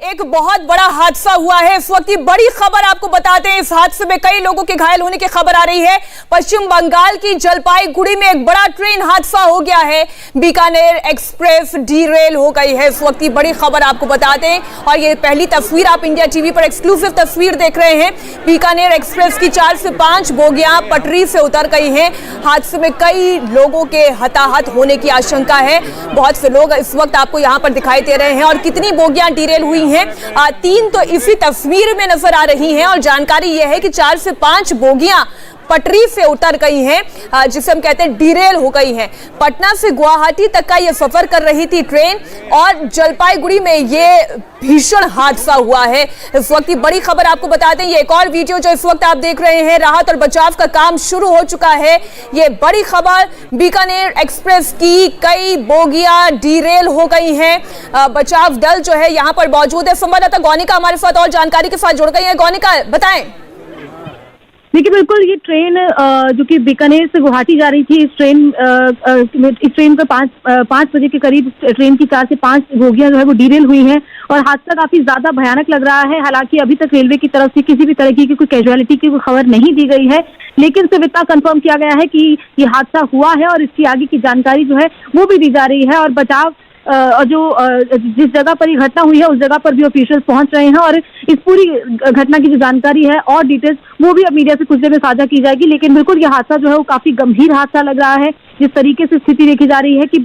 एक बहुत बड़ा हादसा हुआ है। इस वक्त की बड़ी खबर आपको बताते हैं। इस हादसे में कई लोगों के घायल होने की खबर आ रही है। पश्चिम बंगाल की जलपाईगुड़ी में एक बड़ा ट्रेन हादसा हो गया है। बीकानेर एक्सप्रेस डीरेल हो गई है। इस वक्त की बड़ी खबर आपको बताते हैं और ये पहली तस्वीर आप इंडिया टीवी पर एक्सक्लूसिव तस्वीर देख रहे हैं। बीकानेर एक्सप्रेस की 4 से 5 बोगियां पटरी से उतर गई हैं। हादसे में कई लोगों के हताहत होने की आशंका है। बहुत से लोग इस वक्त आपको यहाँ पर दिखाई दे रहे हैं और कितनी बोगियां डीरेल हुई हैं 3 तो इसी तस्वीर में नजर आ रही हैं और जानकारी यह है कि 4 से 5 बोगियां पटरी से उतर गई हैं, जिसे हम कहते हैं डीरेल हो गई हैं। पटना से गुवाहाटी तक का यह सफर कर रही थी ट्रेन और जलपाईगुड़ी में यह भीषण हादसा हुआ है। इस वक्त की बड़ी खबर आपको बताते हैं। ये एक और वीडियो जो इस वक्त आप देख रहे हैं, राहत और बचाव का काम शुरू हो चुका है। ये बड़ी खबर, बीकानेर एक्सप्रेस की कई बोगियां डीरेल हो गई हैं। बचाव दल जो है यहाँ पर मौजूद है। संवाददाता गौनिका हमारे साथ और जानकारी के साथ जुड़ गई है। गौनिका, बताएं। देखिए, बिल्कुल ये ट्रेन जो कि बीकानेर से गुवाहाटी जा रही थी, इस ट्रेन पे 5 बजे के करीब ट्रेन की 4 से 5 बोगियां जो है वो डीरेल हुई हैं और हादसा काफी ज्यादा भयानक लग रहा है। हालांकि अभी तक रेलवे की तरफ से किसी भी तरह की कोई कैजुअलिटी की कोई खबर नहीं दी गई है, लेकिन सिर्फ इतना कंफर्म किया गया है कि ये हादसा हुआ है और इसकी आगे की जानकारी जो है वो भी दी जा रही है। और बचाव जो जिस जगह पर ये घटना हुई है उस जगह पर भी ऑफिशियल पहुंच रहे हैं और इस पूरी घटना की जो जानकारी है और डिटेल्स वो भी अब मीडिया से कुछ देर में साझा की जाएगी। लेकिन बिल्कुल ये हादसा जो है वो काफी गंभीर हादसा लग रहा है। जिस तरीके से स्थिति देखी जा रही है कि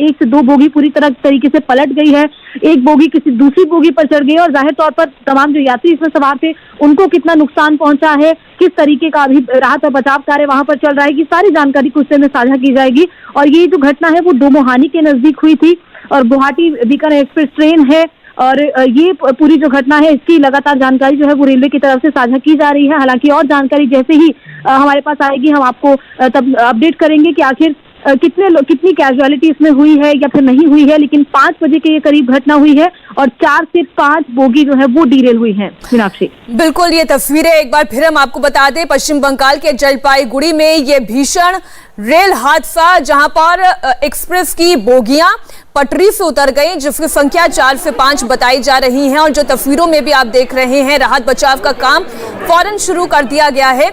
1 से 2 बोगी पूरी तरह तरीके से पलट गई है, एक बोगी किसी दूसरी बोगी पर चढ़ गई और जाहिर तौर पर तमाम जो यात्री इसमें सवार थे उनको कितना नुकसान पहुंचा है, किस तरीके का अभी राहत और बचाव कार्य वहां पर चल रहा है, ये सारी जानकारी कुछ देर में साझा की जाएगी। और ये जो घटना है वो दोमोहानी के नजदीक हुई थी और गुवाहाटी बीकानेर एक्सप्रेस ट्रेन है और ये पूरी जो घटना है इसकी लगातार जानकारी जो है वो रेलवे की तरफ से साझा की जा रही है। हालांकि और जानकारी जैसे ही हमारे पास आएगी हम आपको तब अपडेट करेंगे कि आखिर कितनी कैजुअलिटी इसमें हुई है या फिर नहीं हुई है। लेकिन 5 बजे के ये करीब घटना हुई है और 4 से 5 बोगी जो है वो डीरेल हुई है। मीनाक्षी, बिल्कुल ये तस्वीरें एक बार फिर हम आपको बता दें। पश्चिम बंगाल के जलपाईगुड़ी में ये भीषण रेल हादसा जहां पर एक्सप्रेस की बोगियां पटरी से उतर गई, जिसकी संख्या 4 से 5 बताई जा रही है और जो तस्वीरों में भी आप देख रहे हैं राहत बचाव का काम फौरन शुरू कर दिया गया है।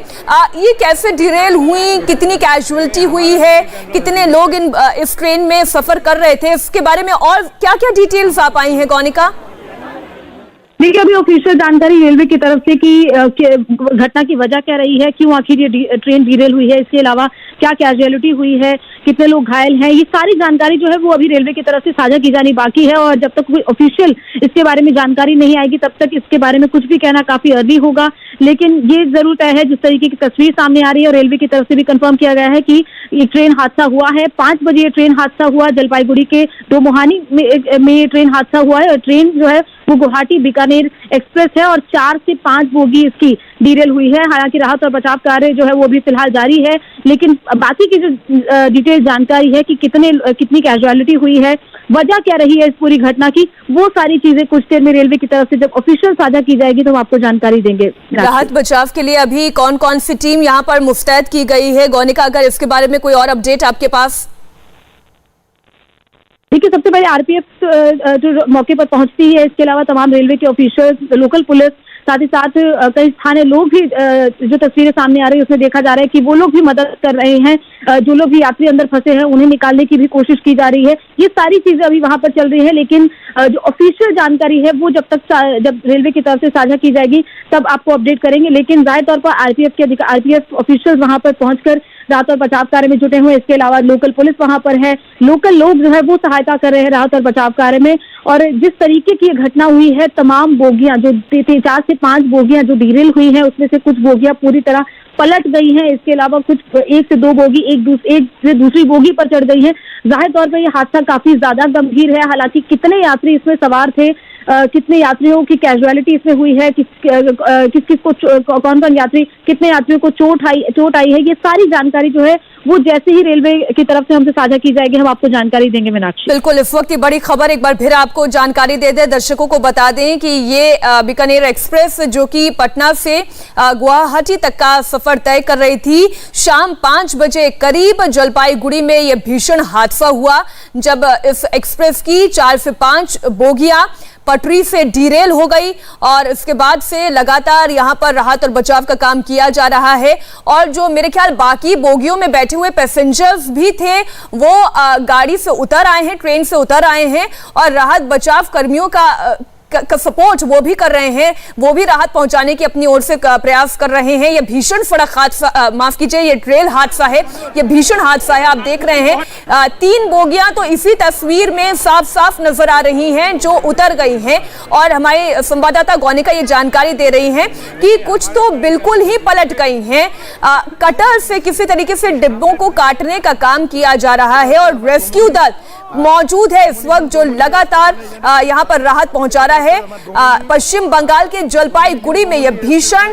ये कैसे डीरेल हुई, कितनी कैजुअलिटी हुई है, कितने लोग इस ट्रेन में सफर कर रहे थे, इसके बारे में और क्या क्या डिटेल्स आप आई हैं गौनिका? देखिए, अभी ऑफिशियल जानकारी रेलवे की तरफ से कि घटना की वजह क्या रही है, क्यों आखिर ये ट्रेन डीरेल हुई है, इसके अलावा क्या कैजुअलिटी हुई है, कितने लोग घायल हैं, ये सारी जानकारी जो है वो अभी रेलवे की तरफ से साझा की जानी बाकी है। और जब तक कोई ऑफिशियल इसके बारे में जानकारी नहीं आएगी तब तक इसके बारे में कुछ भी कहना काफी अर्ली होगा। लेकिन ये जरूर तय है, जिस तरीके की तस्वीर सामने आ रही है और रेलवे की तरफ से भी कंफर्म किया गया है कि ये ट्रेन हादसा हुआ है। 5 बजे ये ट्रेन हादसा हुआ, जलपाईगुड़ी के दोमोहानी में ये ट्रेन हादसा हुआ है और ट्रेन जो है वो गुवाहाटी बीकानेर एक्सप्रेस है और 4 से 5 बोगी इसकी डीरेल हुई है। हालांकि राहत और बचाव कार्य जो है वो भी फिलहाल जारी है, लेकिन बाकी की जो डिटेल जानकारी है कि कितनी कैजुअलिटी हुई है, वजह क्या रही है इस पूरी घटना की, वो सारी चीजें कुछ देर में रेलवे की तरफ से जब ऑफिशियल साझा की जाएगी तो हम आपको जानकारी देंगे। राहत बचाव के लिए अभी कौन कौन सी टीम यहाँ पर मुस्तैद की गई है गौनिका, अगर इसके बारे में कोई और अपडेट आपके पास? देखिए, सबसे पहले आरपीएफ जो मौके पर पहुंचती है, इसके अलावा तमाम रेलवे के ऑफिसर्स, लोकल पुलिस, साथ ही साथ कई स्थानीय लोग भी जो तस्वीरें सामने आ रही है उसमें देखा जा रहा है कि वो लोग भी मदद कर रहे हैं। जो लोग भी यात्री अंदर फंसे हैं उन्हें निकालने की भी कोशिश की जा रही है। ये सारी चीजें अभी वहां पर चल रही है, लेकिन जो ऑफिशियल जानकारी है वो जब रेलवे की तरफ से साझा की जाएगी तब आपको अपडेट करेंगे। लेकिन जाहिर तौर पर आरपीएफ ऑफिशियल वहां पर पहुंचकर राहत और बचाव कार्य में जुटे हुए। इसके अलावा लोकल पुलिस वहां पर है, लोकल लोग जो है वो सहायता कर रहे हैं राहत और बचाव कार्य में। और जिस तरीके की घटना हुई है, तमाम बोगियां जो 4 से 5 बोगियां जो डीरेल हुई हैं उसमें से कुछ बोगियां पूरी तरह पलट गई हैं। इसके अलावा कुछ 1 से 2 बोगी एक से दूसरी बोगी पर चढ़ गई है। जाहिर तौर पर यह हादसा काफी ज्यादा गंभीर है। हालांकि कितने यात्री इसमें सवार थे, कितने यात्रियों की कैजुअलिटी इसमें हुई है, कौन कौन यात्री, कितने यात्रियों को चोट आई है, ये सारी जानकारी जो है वो जैसे ही रेलवे की तरफ से हमसे साझा की जाएगी हम आपको जानकारी देंगे। मीनाक्षी, बिल्कुल, इस वक्त की बड़ी खबर एक बार फिर आपको जानकारी दे दें, दर्शकों को बता दें कि ये बीकानेर एक्सप्रेस जो कि पटना से गुवाहाटी तक का सफर तय कर रही थी, शाम 5 बजे करीब जलपाईगुड़ी में यह भीषण हादसा हुआ जब इस एक्सप्रेस की 4 से 5 बोगियां पटरी से डीरेल हो गई और इसके बाद से लगातार यहां पर राहत और बचाव का काम किया जा रहा है। और जो मेरे ख्याल बाकी बोगियों में बैठे हुए पैसेंजर्स भी थे वो गाड़ी से उतर आए हैं, ट्रेन से उतर आए हैं और राहत बचाव कर्मियों का सपोर्ट वो भी कर रहे हैं, वो भी राहत पहुंचाने की अपनी ओर से प्रयास कर रहे हैं। ये भीषण सड़क हादसा, माफ कीजिए, ये रेल हादसा है, ये भीषण हादसा है। आप देख रहे हैं 3 बोगियां तो इसी तस्वीर में साफ साफ नजर आ रही हैं जो उतर गई हैं। और हमारे संवाददाता गौनिका ये जानकारी दे रही हैं कि कुछ तो बिल्कुल ही पलट गई हैं। कटर से किसी तरीके से डिब्बों को काटने का काम किया जा रहा है और रेस्क्यू दल मौजूद है इस वक्त जो लगातार यहां पर राहत पहुंचा रहा है। पश्चिम बंगाल के जलपाईगुड़ी में यह भीषण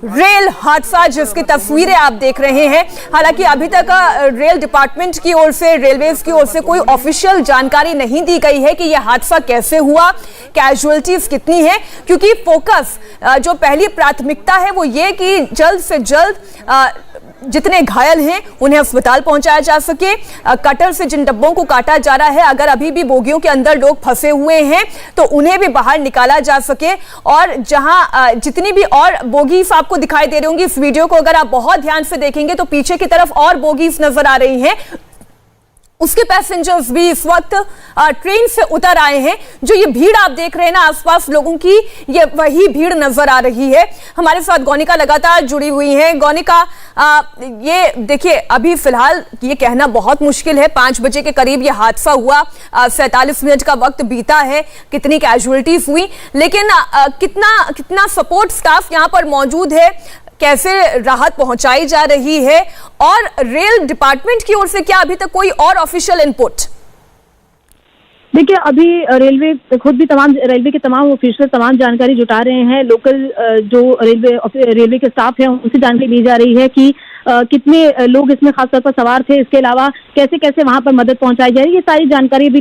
रेल हादसा जिसकी तस्वीरें आप देख रहे हैं। हालांकि अभी तक रेल डिपार्टमेंट की ओर से, रेलवेज की ओर से कोई ऑफिशियल जानकारी नहीं दी गई है कि यह हादसा कैसे हुआ, कैजुअलिटीज कितनी है, क्योंकि फोकस जो पहली प्राथमिकता है वो ये कि जल्द से जल्द जितने घायल हैं उन्हें अस्पताल पहुंचाया जा सके। कटर से जिन डब्बों को काटा जा रहा है, अगर अभी भी बोगियों के अंदर लोग फंसे हुए हैं तो उन्हें भी बाहर निकाला जा सके। और जहां जितनी भी और बोगीज आपको दिखाई दे रही होंगी इस वीडियो को अगर आप बहुत ध्यान से देखेंगे तो पीछे की तरफ और बोगीज नजर आ रही हैं, उसके पैसेंजर्स भी इस वक्त ट्रेन से उतर आए हैं। जो ये भीड़ आप देख रहे हैं ना आसपास लोगों की, ये वही भीड़ नजर आ रही है। हमारे साथ गौनिका लगातार जुड़ी हुई है। गौनिका, ये देखिए अभी फिलहाल ये कहना बहुत मुश्किल है, 5 बजे के करीब ये हादसा हुआ, 47 मिनट का वक्त बीता है, कितनी कैजुअलिटीज हुई, लेकिन कितना सपोर्ट स्टाफ यहाँ पर मौजूद है, कैसे राहत पहुंचाई जा रही है और रेल डिपार्टमेंट की ओर से क्या अभी तक कोई और ऑफिशियल इनपुट? देखिए अभी रेलवे खुद भी रेलवे के तमाम ऑफिशियल तमाम जानकारी जुटा रहे हैं। लोकल जो रेलवे के स्टाफ है उनसे जानकारी ली जा रही है कि कितने लोग इसमें खासतौर पर सवार थे, इसके अलावा कैसे कैसे वहां पर मदद पहुंचाई जा रही है, ये सारी जानकारी भी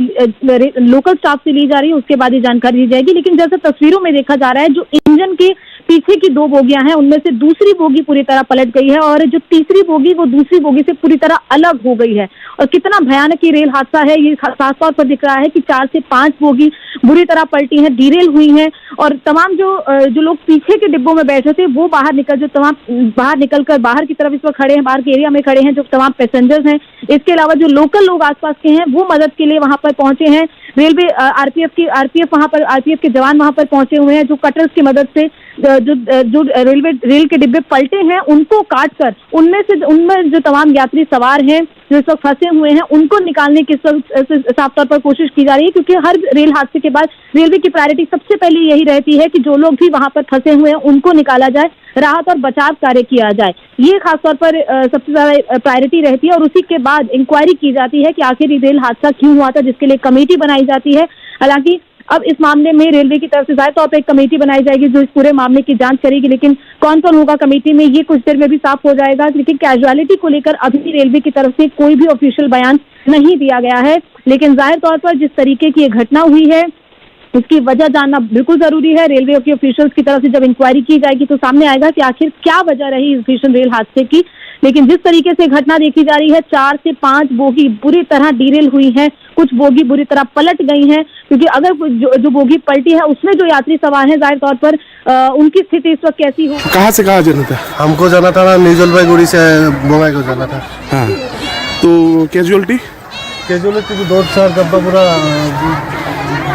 लोकल स्टाफ से ली जा रही है, उसके बाद ये जानकारी दी जाएगी। लेकिन जैसे तस्वीरों में देखा जा रहा है जो इंजन के पीछे की 2 बोगियां हैं उनमें से दूसरी बोगी पूरी तरह पलट गई है और जो तीसरी बोगी वो दूसरी बोगी से पूरी तरह अलग हो गई है। और कितना भयानक ये रेल हादसा है ये साफ तौर पर दिख रहा है कि 4 से 5 बोगी बुरी तरह पलटी हैं, डीरेल हुई हैं और तमाम जो लोग पीछे के डिब्बों में बैठे थे वो बाहर निकलकर बाहर की तरफ इस वक्त खड़े हैं, बाहर के एरिया में खड़े हैं जो तमाम पैसेंजर्स हैं। इसके अलावा जो लोकल लोग आसपास के हैं वो मदद के लिए वहां पर पहुंचे हैं। रेलवे आरपीएफ के जवान वहां पर पहुंचे हुए हैं जो कटर्स की मदद से जो रेल के डिब्बे पलटे हैं उनको काटकर उनमें जो तमाम यात्री सवार हैं जो इस वक्त फंसे हुए हैं उनको निकालने की साफ तौर पर कोशिश की जा रही है, क्योंकि हर रेल हादसे के बाद रेलवे की प्रायोरिटी सबसे पहले यही रहती है कि जो लोग भी वहां पर फंसे हुए हैं उनको निकाला जाए, राहत और बचाव कार्य किया जाए। ये खासतौर पर सबसे ज्यादा प्रायोरिटी रहती है और उसी के बाद इंक्वायरी की जाती है कि आखिर ये रेल हादसा क्यों हुआ था, जिसके लिए कमेटी बनाई जाती है। हालांकि अब इस मामले में रेलवे की तरफ से जाहिर तौर पर एक कमेटी बनाई जाएगी जो इस पूरे मामले की जांच करेगी, लेकिन कौन कौन होगा कमेटी में ये कुछ देर में भी साफ हो जाएगा। लेकिन कैजुअलिटी को लेकर अभी रेलवे की तरफ से कोई भी ऑफिशियल बयान नहीं दिया गया है, लेकिन जाहिर तौर पर जिस तरीके की ये घटना हुई है उसकी वजह जानना बिल्कुल जरूरी है। रेलवे के ऑफिशियल्स की तरफ से जब इंक्वायरी की जाएगी तो सामने आएगा कि आखिर क्या वजह रही इस भीषण रेल हादसे की। लेकिन जिस तरीके से घटना देखी जा रही है 4 से 5 बोगी बुरी तरह डीरेल हुई हैं, कुछ बोगी बुरी तरह पलट गई हैं, क्योंकि अगर जो बोगी पलटी है उसमें जो यात्री सवार हैं जाहिर तौर पर उनकी स्थिति इस वक्त कैसी हो। कहाँ से कहाँ जाना था? हमको जाना था ना, न्यू जलपाईगुड़ी से बंगाई को जाना था। हाँ, तो कैजुअलिटी की 2-4 डब्बा पूरा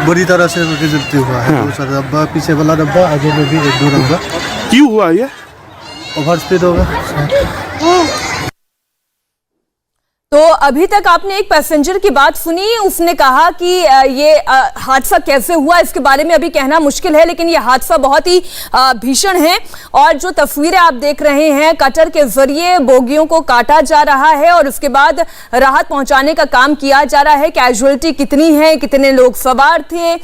बुरी तरह से कैजुअलिटी हुआ है। 2-4 डब्बा, पीछे वाला डब्बा, आगे में भी 1-2 डब्बा। क्यों हुआ ये? ओवर स्पीड होगा। तो अभी तक आपने एक पैसेंजर की बात सुनी, उसने कहा कि ये हादसा कैसे हुआ इसके बारे में अभी कहना मुश्किल है, लेकिन ये हादसा बहुत ही भीषण है। और जो तस्वीरें आप देख रहे हैं, कटर के जरिए बोगियों को काटा जा रहा है और उसके बाद राहत पहुंचाने का काम किया जा रहा है। कैजुअलिटी कितनी है, कितने लोग सवार थे,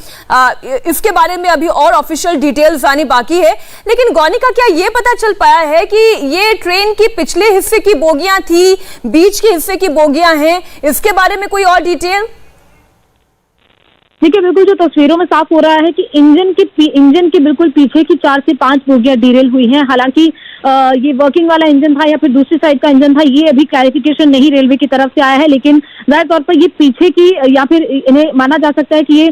इसके बारे में अभी और ऑफिशियल डिटेल्स आनी बाकी है। लेकिन गौनिका, क्या ये पता चल पाया है कि ये ट्रेन की पिछले हिस्से की बोगियां थी, बीच के हिस्से की बोगियां हैं, इसके बारे में कोई और डिटेल? देखिए बिल्कुल जो तस्वीरों में साफ हो रहा है कि इंजन के बिल्कुल पीछे की 4 से 5 बोगियां डीरेल हुई हैं। हालांकि ये वर्किंग वाला इंजन था या फिर दूसरी साइड का इंजन था, ये अभी क्लैरिफिकेशन नहीं रेलवे की तरफ से आया है। लेकिन जाहिर तौर पर ये पीछे की या फिर इन्हें माना जा सकता है कि ये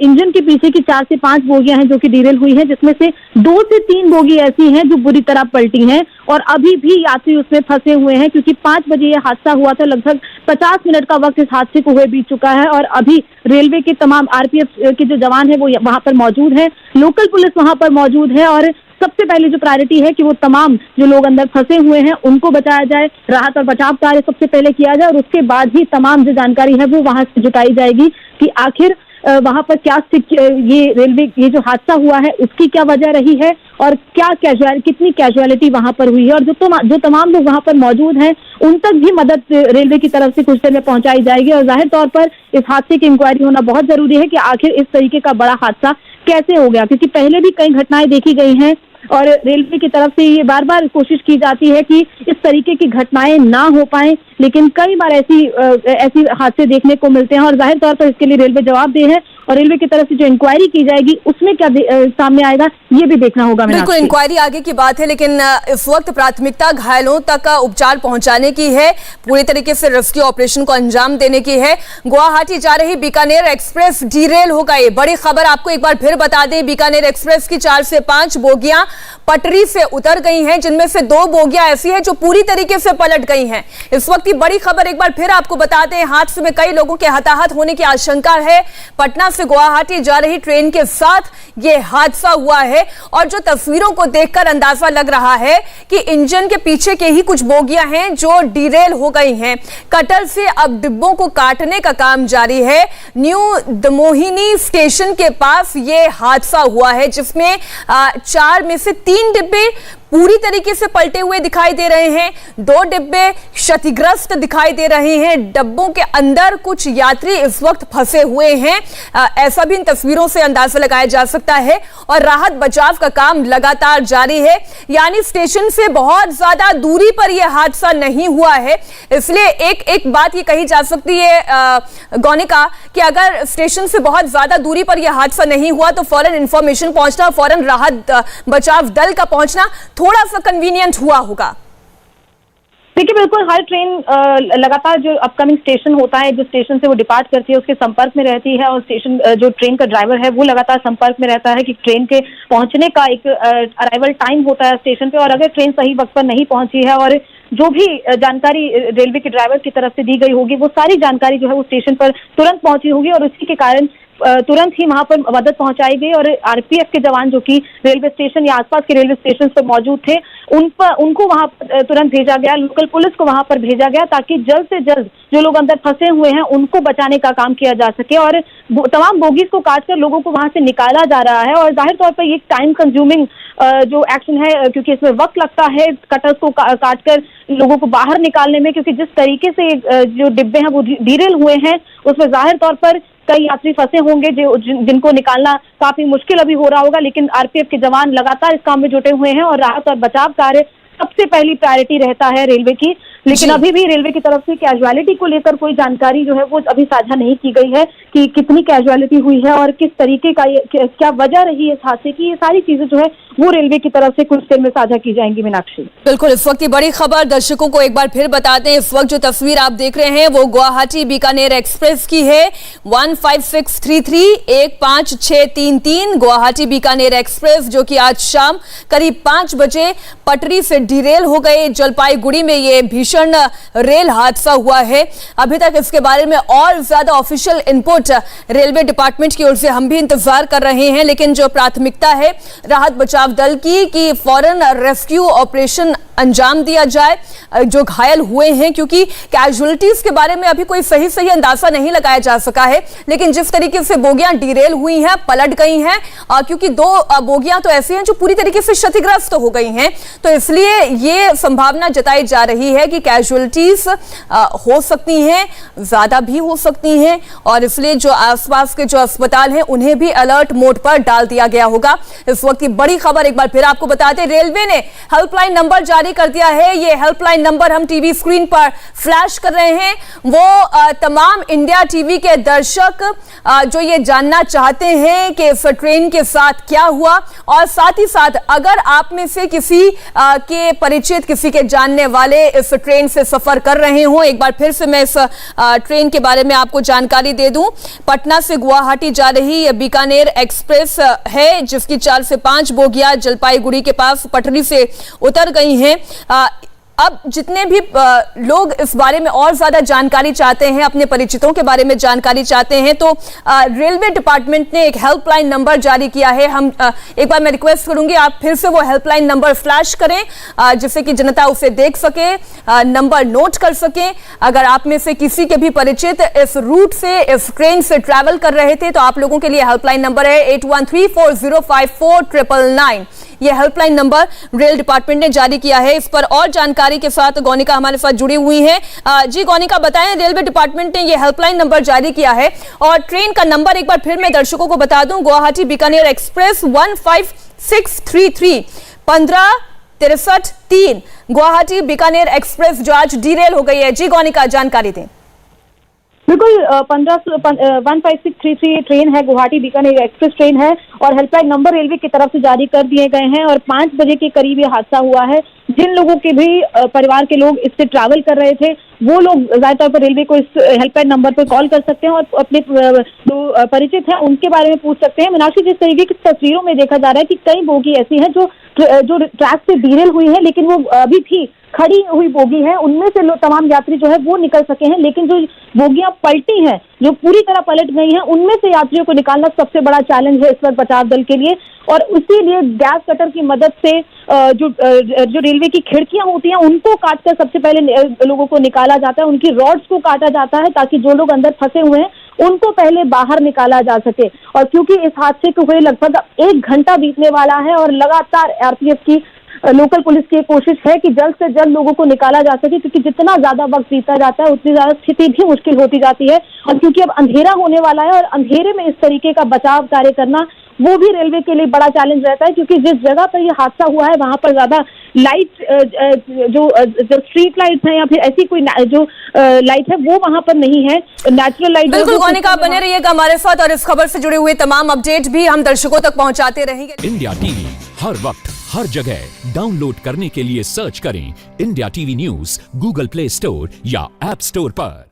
इंजन के पीछे की 4 से 5 बोगियां हैं जो कि डिरेल हुई हैं, जिसमें से 2 से 3 बोगी ऐसी हैं जो बुरी तरह पलटी हैं और अभी भी यात्री उसमें फंसे हुए हैं, क्योंकि 5 बजे ये हादसा हुआ था। लगभग 50 मिनट का वक्त इस हादसे को हुए बीत चुका है और अभी रेलवे के तमाम आरपीएफ के जो जवान है वो वहां पर मौजूद है, लोकल पुलिस वहां पर मौजूद है और सबसे पहले जो प्रायोरिटी है कि वो तमाम जो लोग अंदर फंसे हुए हैं उनको बचाया जाए, राहत और बचाव कार्य सबसे पहले किया जाए और उसके बाद ही तमाम जो जानकारी है वो वहां से जुटाई जाएगी कि आखिर वहां पर क्या ये रेलवे ये जो हादसा हुआ है उसकी क्या वजह रही है और क्या कितनी कैजुअलिटी वहां पर हुई है और जो तमाम लोग वहां पर मौजूद हैं उन तक भी मदद रेलवे की तरफ से कुछ देर में पहुंचाई जाएगी। और जाहिर तौर पर इस हादसे की इंक्वायरी होना बहुत जरूरी है कि आखिर इस तरीके का बड़ा हादसा कैसे हो गया, क्योंकि पहले भी कई घटनाएं देखी गई हैं और रेलवे की तरफ से ये बार बार कोशिश की जाती है कि इस तरीके की घटनाएं ना हो पाएं, लेकिन कई बार ऐसी हादसे देखने को मिलते हैं और जाहिर तौर पर इसके लिए रेलवे जवाबदेह है और रेलवे की तरफ से जो इंक्वायरी की जाएगी उसमें क्या सामने आएगा ये भी देखना होगा। बिल्कुल, इंक्वायरी आगे की बात है, लेकिन इस वक्त प्राथमिकता घायलों तक उपचार पहुंचाने की है, पूरी तरीके से रेस्क्यू ऑपरेशन को अंजाम देने की है। गुवाहाटी जा रही बीकानेर एक्सप्रेस डीरेल हो गई। बड़ी खबर आपको एक बार फिर बता दें, बीकानेर एक्सप्रेस की 4 से 5 बोगियां पटरी से उतर गई हैं, जिनमें से 2 बोगियां ऐसी हैं जो पूरी तरीके से पलट गई हैं। इस वक्त की बड़ी खबर एक बार फिर आपको बताते हैं, हादसे में कई लोगों के हताहत होने की आशंका है। पटना से गुवाहाटी जा रही ट्रेन के साथ यह हादसा हुआ है और जो तस्वीरों को देखकर अंदाजा लग रहा है कि इंजन के पीछे के ही कुछ बोगियां हैं जो डीरेल हो गई हैं। कटर से अब डिब्बों को काटने का काम जारी है। न्यू दमोहिनी स्टेशन के पास यह हादसा हुआ है, जिसमें 4 में से 3 डिब्बे पूरी तरीके से पलटे हुए दिखाई दे रहे हैं, 2 डिब्बे क्षतिग्रस्त दिखाई दे रहे हैं। डब्बों के अंदर कुछ यात्री इस वक्त फंसे हुए हैं, ऐसा भी इन तस्वीरों से अंदाजा लगाया जा सकता है और राहत बचाव का काम लगातार जारी है। यानी स्टेशन से बहुत ज्यादा दूरी पर यह हादसा नहीं हुआ है, इसलिए एक बात ये कही जा सकती है गौनिका कि अगर स्टेशन से बहुत ज्यादा दूरी पर यह हादसा नहीं हुआ तो फौरन इंफॉर्मेशन पहुंचना, फौरन राहत बचाव दल का पहुंचना थोड़ा सा कन्वीनियंट हुआ होगा। देखिए, बिल्कुल हर ट्रेन लगातार जो अपकमिंग स्टेशन होता है, जो स्टेशन से वो डिपार्ट करती है उसके संपर्क में रहती है और स्टेशन जो ट्रेन का ड्राइवर है वो लगातार संपर्क में रहता है कि ट्रेन के पहुंचने का एक अराइवल टाइम होता है स्टेशन पे और अगर ट्रेन सही वक्त पर नहीं पहुंची है और जो भी जानकारी रेलवे के ड्राइवर की तरफ से दी गई होगी वो सारी जानकारी जो है वो स्टेशन पर तुरंत पहुंची होगी और उसी के कारण तुरंत ही वहां पर मदद पहुंचाई गई और आरपीएफ के जवान जो कि रेलवे स्टेशन या आसपास के रेलवे स्टेशन पर मौजूद थे उनको वहां पर तुरंत भेजा गया, लोकल पुलिस को वहां पर भेजा गया ताकि जल्द से जल्द जो लोग अंदर फंसे हुए हैं उनको बचाने का काम किया जा सके और तमाम बोगीज को काटकर लोगों को वहां से निकाला जा रहा है। और जाहिर तौर पर ये टाइम कंज्यूमिंग जो एक्शन है, क्योंकि इसमें वक्त लगता है कटर्स को काटकर लोगों को बाहर निकालने में, क्योंकि जिस तरीके से जो डिब्बे हैं वो डीरेल हुए हैं उसमें जाहिर तौर पर कई यात्री फंसे होंगे जिनको निकालना काफी मुश्किल अभी हो रहा होगा, लेकिन आरपीएफ के जवान लगातार इस काम में जुटे हुए हैं और राहत और बचाव कार्य सबसे पहली प्रायोरिटी रहता है रेलवे की। लेकिन अभी भी रेलवे की तरफ से कैजुअलिटी को लेकर कोई जानकारी जो है वो अभी साझा नहीं की गई है कि कितनी कैजुअलिटी हुई है और किस तरीके का क्या वजह रही है इस हादसे की। ये सारी चीजें जो है वो रेलवे की तरफ से कुछ देर में साझा की जाएंगी। मीनाक्षी, बिल्कुल, इस वक्त की बड़ी खबर दर्शकों को एक बार फिर बताते हैं। इस वक्त जो तस्वीर आप देख रहे हैं वो गुवाहाटी बीकानेर एक्सप्रेस की है, 15633 गुवाहाटी बीकानेर एक्सप्रेस, जो कि आज शाम करीब 5 बजे पटरी से डीरेल हो गए। जलपाईगुड़ी में ये भीषण रेल हादसा हुआ है। अभी तक इसके बारे में और ज्यादा ऑफिशियल इनपुट रेलवे डिपार्टमेंट की ओर से हम भी इंतजार कर रहे हैं, लेकिन जो प्राथमिकता है राहत बचाव दल की कि फौरन रेस्क्यू ऑपरेशन अंजाम दिया जाए जो घायल हुए हैं, क्योंकि कैजुअलिटीज के बारे में अभी कोई सही अंदाजा नहीं लगाया जा सका है। लेकिन जिस तरीके से बोगियां डीरेल हुई हैं, पलट गई हैं, क्योंकि 2 बोगियां तो ऐसी हैं जो पूरी तरीके से क्षतिग्रस्त हो गई हैं, तो इसलिए ये संभावना जताई जा रही है कि कैजुअलिटीज हो सकती हैं, ज्यादा भी हो सकती हैं और इसलिए जो आसपास के जो अस्पताल हैं उन्हें भी अलर्ट मोड पर डाल दिया गया होगा। इस वक्त की बड़ी खबर एक बार फिर आपको बता दें, रेलवे ने हेल्पलाइन नंबर जारी जारी कर दिया है। ये हेल्पलाइन नंबर हम टीवी स्क्रीन पर फ्लैश कर रहे हैं। वो तमाम इंडिया टीवी के दर्शक जो ये जानना चाहते हैं कि इस ट्रेन के साथ क्या हुआ, और साथ ही साथ अगर आप में से किसी के परिचित, किसी के जानने वाले इस ट्रेन से सफर कर रहे हो, एक बार फिर से मैं इस ट्रेन के बारे में आपको जानकारी दे दूं। पटना से गुवाहाटी जा रही ये बीकानेर एक्सप्रेस है, जिसकी 4 से 5 बोगियां जलपाईगुड़ी के पास पटरी से उतर गई हैं। अब जितने भी लोग इस बारे में और ज्यादा जानकारी चाहते हैं, अपने परिचितों के बारे में जानकारी चाहते हैं, तो रेलवे डिपार्टमेंट ने एक हेल्पलाइन नंबर जारी किया है। हम एक बार मैं रिक्वेस्ट करूंगी आप फिर से वो हेल्पलाइन नंबर फ्लैश करें, जिससे कि जनता उसे देख सके, नंबर नोट कर सके। अगर आप में से किसी के भी परिचित इस रूट से, इस ट्रेन से ट्रैवल कर रहे थे, तो आप लोगों के लिए हेल्पलाइन नंबर है 8134054999। यह हेल्पलाइन नंबर रेल डिपार्टमेंट ने जारी किया है। इस पर और जानकारी के साथ गौनिका हमारे साथ जुड़ी हुई हैं। जी गौनिका, बताएं, रेलवे डिपार्टमेंट ने यह हेल्पलाइन नंबर जारी किया है और ट्रेन का नंबर एक बार फिर मैं दर्शकों को बता दूं, गुवाहाटी बीकानेर एक्सप्रेस 15633 15333 गुवाहाटी बीकानेर एक्सप्रेस जो आज डीरेल हो गई है। जी गौनिका, जानकारी दें। बिल्कुल 15633 ट्रेन है, गुवाहाटी बीकानेर एक्सप्रेस ट्रेन है और हेल्पलाइन नंबर रेलवे की तरफ से जारी कर दिए गए हैं और 5 बजे के करीब ये हादसा हुआ है। जिन लोगों के भी परिवार के लोग इससे ट्रैवल कर रहे थे, वो लोग ज्यादातर पर रेलवे को इस हेल्पलाइन नंबर पर कॉल कर सकते हैं और अपने जो परिचित हैं उनके बारे में पूछ सकते हैं। मीनाक्षी, जिस तरीके की तस्वीरों में देखा जा रहा है कि कई बोगी ऐसी हैं जो ट्रैक से डीरेल हुई है, लेकिन वो अभी भी खड़ी हुई बोगी है, उनमें से तमाम यात्री जो है वो निकल सके हैं, लेकिन जो बोगियां पलटी हैं, जो पूरी तरह पलट गई हैं, उनमें से यात्रियों को निकालना सबसे बड़ा चैलेंज है इस वक्त बचाव दल के लिए। और इसीलिए गैस कटर की मदद से जो रेलवे की खिड़कियां होती हैं उनको काटकर सबसे पहले लोगों को निकाला जाता है, उनकी रॉड्स को काटा जाता है ताकि जो लोग अंदर फंसे हुए हैं उनको पहले बाहर निकाला जा सके। और क्योंकि इस हादसे को हुए लगभग 1 घंटा बीतने वाला है और लगातार आरपीएफ की, लोकल पुलिस की कोशिश है कि जल्द से जल्द लोगों को निकाला जा सके, क्योंकि जितना ज्यादा वक्त बीतता जाता है उतनी ज्यादा स्थिति भी मुश्किल होती जाती है। और क्योंकि अब अंधेरा होने वाला है और अंधेरे में इस तरीके का बचाव कार्य करना वो भी रेलवे के लिए बड़ा चैलेंज रहता है, क्योंकि जिस जगह पर यह हादसा हुआ है वहां पर ज्यादा लाइट, जो स्ट्रीट लाइट है या फिर ऐसी कोई जो लाइट है वो वहां पर नहीं है, नेचुरल लाइट। बिल्कुल गौनिका, आप बने रहिएगा हमारे साथ और इस खबर से जुड़े हुए तमाम अपडेट भी हम दर्शकों तक पहुंचाते रहेंगे। इंडिया टीवी हर वक्त हर जगह डाउनलोड करने के लिए सर्च करें India TV news Google play store या ऐप स्टोर पर।